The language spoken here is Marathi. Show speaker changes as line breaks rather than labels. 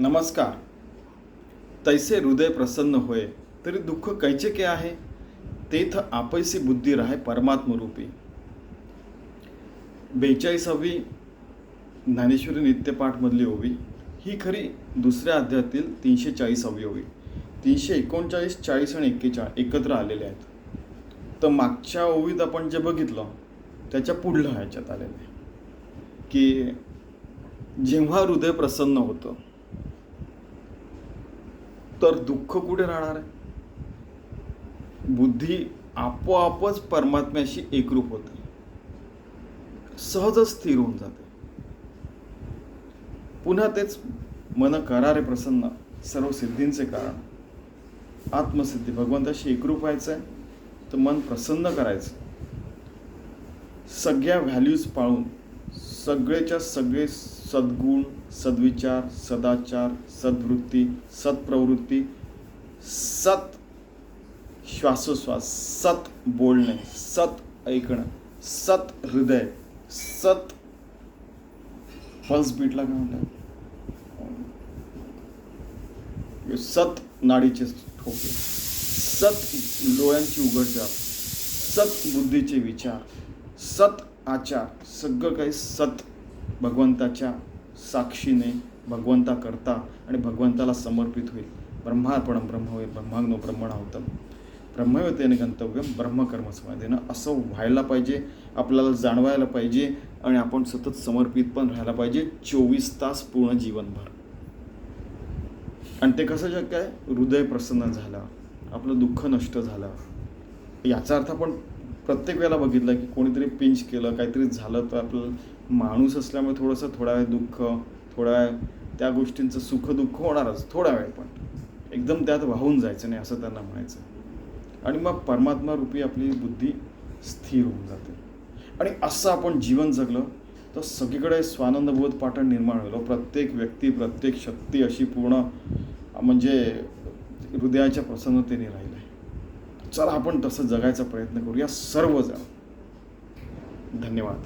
नमस्कार. तैसे हृदय प्रसन्न होय तरी दुःख कैचे के आहे, तेथ आपैसी बुद्धी राहे परमात्मरूपी. 42वी ज्ञानेश्वरी नित्यपाठमधली ओवी ही खरी दुसऱ्या अध्यायातील 340वी ओवी. 339, 40 आणि 41 एकत्र आलेले आहेत. तर मागच्या ओवीत आपण जे बघितलं त्याच्या पुढलं ह्याच्यात आलेलं आहे की जेव्हा हृदय प्रसन्न होतं तर दुःख कुठे राहणार आहे. बुद्धी आपोआपच परमात्म्याशी एकरूप होते, सहजच स्थिर होऊन जाते. पुन्हा तेच मन करारे प्रसन्न, सर्व सिद्धींचे कारण. आत्मसिद्धी, भगवंताशी एकरूप व्हायचं आहे तर मन प्रसन्न करायचं. सगळ्या व्हॅल्यूज पाळून सगळेच्या सगळे सद्गुण, सद्विचार, सदाचार, सद्वृत्ती, सत्प्रवृत्ती, सत श्वासोश्वास, सत बोलणे, सत ऐकणं, सत हृदय, सत पल्स बीटला काय म्हणतात, सत नाडीचे ठोके, सत डोळ्यांची उघडझाप, सत बुद्धीचे विचार, सत आचार, सगळं काही सत भगवंताच्या साक्षीने भगवंता करता आणि भगवंताला समर्पित होईल. ब्रह्मार्पणं ब्रह्म होईल, ब्रह्माग्नो ब्रह्मणाहुतम, ब्रह्मवेतेने गंतव्यम ब्रह्मकर्म समाधीनं. असं व्हायला पाहिजे, आपल्याला जाणवायला पाहिजे आणि आपण सतत समर्पित पण राहायला पाहिजे 24 तास पूर्ण जीवनभर. आणि ते कसं शक्य आहे? हृदय प्रसन्न झालं, आपलं दुःख नष्ट झालं. याचा अर्थ आपण प्रत्येक वेळेला बघितलं की कोणीतरी पिंच केलं, काहीतरी झालं तर आपलं माणूस असल्यामुळे थोडंसं थोडा वेळ दुःख, थोडा वेळ त्या गोष्टींचं सुख दुःख होणारच, थोडा वेळ, पण एकदम त्यात वाहून जायचं नाही असं त्यांना म्हणायचं. आणि मग परमात्मा रूपी आपली बुद्धी स्थिर होऊन जाते. आणि असं आपण जीवन जगलं तर सगळीकडे स्वानंदबोध पाठण निर्माण होईल. प्रत्येक व्यक्ती, प्रत्येक शक्ती अशी पूर्ण म्हणजे हृदयाच्या प्रसन्नतेने राहील आहे. चला आपण तसं जगायचा प्रयत्न करूया सर्वजण. धन्यवाद.